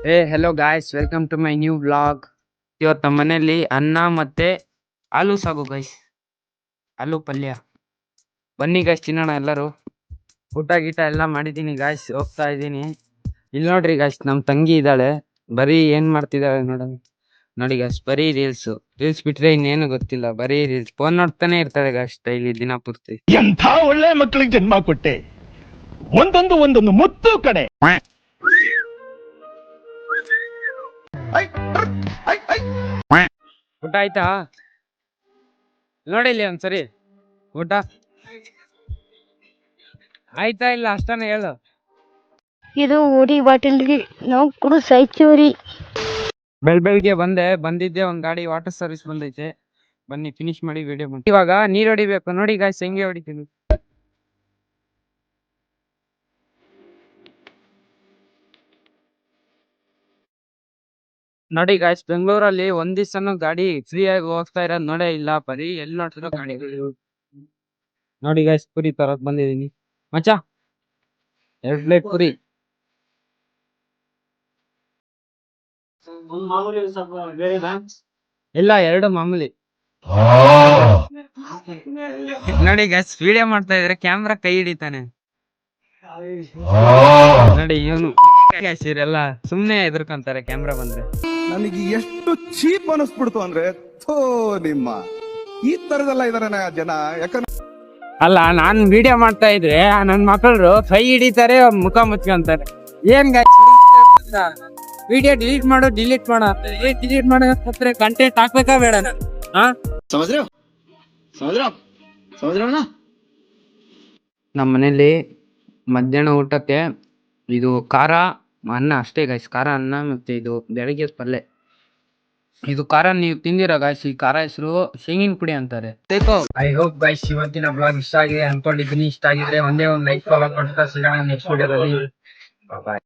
Hello guys, welcome to my new vlog. ಇವತ್ತು ನಮ್ಮ ಮನೆಯಲ್ಲಿ ಅನ್ನ ಮತ್ತೆ ಆಲೂ ಸಾಗು ಗೈಸ್, ಆಲೂ ಪಲ್ಯ. ಬನ್ನಿ ಗಾಯ್ಸ್ ತಿನ್ನೋಣ ಎಲ್ಲರೂ. ಊಟ ಗೀಟ ಎಲ್ಲ ಮಾಡಿದ್ದೀನಿ ಗಾಯ್ಸ್, ಹೋಗ್ತಾ ಇದ್ದೀನಿ. ಇಲ್ಲಿ ನೋಡ್ರಿ ಗಾಯ್ಸ್, ನಮ್ಮ ತಂಗಿ ಇದ್ದಾಳೆ, ಬರೀ ಏನ್ ಮಾಡ್ತಿದ್ದಾಳೆ ನೋಡೋಣ. ನೋಡಿ ಗಾಯ್ಸ್, ಬರೀ ರೀಲ್ಸ್ ಬಿಟ್ರೆ ಇನ್ನೇನು ಗೊತ್ತಿಲ್ಲ, ಬರೀ ರೀಲ್ಸ್. ಫೋನ್ ನೋಡ್ತಾನೆ ಇರ್ತಾಳೆ ಗಾಯ್ಸ್ ಡೈಲಿ, ದಿನ ಪೂರ್ತಿ. ಎಂಥ ಒಳ್ಳೆ ಮಕ್ಕಳಿಗೆ ಜನ್ಮ ಕೊಟ್ಟೆ, ಒಂದೊಂದು ಮುತ್ತು ಕಡೆ. ಊಟ ಆಯ್ತಾ? ನೋಡಿ ಇಲ್ಲಿ ಒಂದ್ಸರಿ, ಊಟ ಆಯ್ತಾ ಇಲ್ಲ ಅಷ್ಟನೇ ಹೇಳು. ಇದು ಊರಿ ಬಾಟಲ್ಗೆ ನಾವು ಕೂಡ ಸೈಚೂರಿ. ಬೆಳಗ್ಗೆ ಬಂದಿದ್ದೆ, ಒಂದ್ ಗಾಡಿ ವಾಟರ್ ಸರ್ವಿಸ್ ಬಂದೈತೆ. ಬನ್ನಿ ಫಿನಿಶ್ ಮಾಡಿ ವಿಡಿಯೋ ಮಾಡಿ. ಇವಾಗ ನೀರ್ ಹೊಡಿಬೇಕು ನೋಡಿ ಗಾಯ್ಸ್, ಹೆಂಗೆ ಹೊಡಿತೀನಿ ನೋಡಿ ಗಾಯ್ಸ್. ಬೆಂಗಳೂರಲ್ಲಿ ಒಂದ್ ದಿವ್ಸನೂ ಗಾಡಿ ಫ್ರೀ ಆಗಿ ಹೋಗ್ತಾ ಇರೋದ್ ನೋಡೇ ಇಲ್ಲ, ಬರೀ ಎಲ್ಲಿ ನೋಡ್ತಿರೋ ಗಾಡಿಗಳು. ನೋಡಿ ಗಾಯ್ಸ್, ಪುರಿ ತರಕ್ ಬಂದಿದೀನಿ ಮಚ್ಚ, 2 ಪ್ಲೇಟ್ ಪುರಿ. ಇಲ್ಲ, 2 ಮಾಮೂಲಿ. ನೋಡಿ ಗಾಯ್ಸ್, ವಿಡಿಯೋ ಮಾಡ್ತಾ ಇದ್ರೆ ಕ್ಯಾಮ್ರಾ ಕೈ ಹಿಡಿತಾನೆ. ನೋಡಿ ಇವನು ಇವರೆಲ್ಲ ಸುಮ್ನೆ ಎದುರ್ಕೊಂತಾರೆ ಕ್ಯಾಮ್ರಾ ಬಂದ್ರೆ. ನನಗೆ ಎಷ್ಟು ಚೀಪ್ ಅನಿಸ್ಬಿಡ್ತು ಅಂದ್ರೆ, ಥೋ ನಿಮ್ಮ ಈ ತರದೆಲ್ಲ ಇದಾರೆ ಜನ. ಯಾಕಂದ್ರೆ ಅಲ್ಲ, ನಾನ್ ವಿಡಿಯೋ ಮಾಡ್ತಾ ಇದ್ರೆ ನನ್ ಮಕ್ಕಳು ಕೈ ಹಿಡಿತಾರೆ, ಮುಖ ಮುಚ್ಕೊಂತಾರೆ. ಏನ್ ವಿಡಿಯೋ ಡಿಲೀಟ್ ಮಾಡು ಡಿಲೀಟ್ ಮಾಡೋ ಕಂಟೆಂಟ್ ಹಾಕ್ಬೇಕಾ ಬೇಡ? ನಮ್ಮ ಮನೇಲಿ ಮಧ್ಯಾಹ್ನ ಊಟಕ್ಕೆ ಇದು ಖಾರ ಅನ್ನ ಅಷ್ಟೇ ಗಾಯ್ಸ್, ಖಾರ ಅನ್ನ ಮತ್ತೆ ಇದು ಬೆಳಗ್ಗೆ ಪಲ್ಯ. ಇದು ಖಾರ ನೀವು ತಿಂದಿರ ಗಾಯ್ಸ್, ಈ ಖಾರ ಹೆಸರು ಶೇಂಗಿನ ಪುಡಿ ಅಂತಾರೆ. ಐ ಹೋಪ್ ಗೈಸ್ ಇವತ್ತಿನ ಬ್ಲಾಗ್ ಇಷ್ಟ ಆಗಿದೆ ಅನ್ಕೊಂಡಿದ್ದೀನಿ. ಇಷ್ಟ ಆಗಿದ್ರೆ ಒಂದೇ ಒಂದು ಲೈಕ್ ಫಾಲೋ ಮಾಡ್ತಾ ಸಿಗೋಣ ನೆಕ್ಸ್ಟ್ ವಿಡಿಯೋದಲ್ಲಿ. ಬಾಯ್.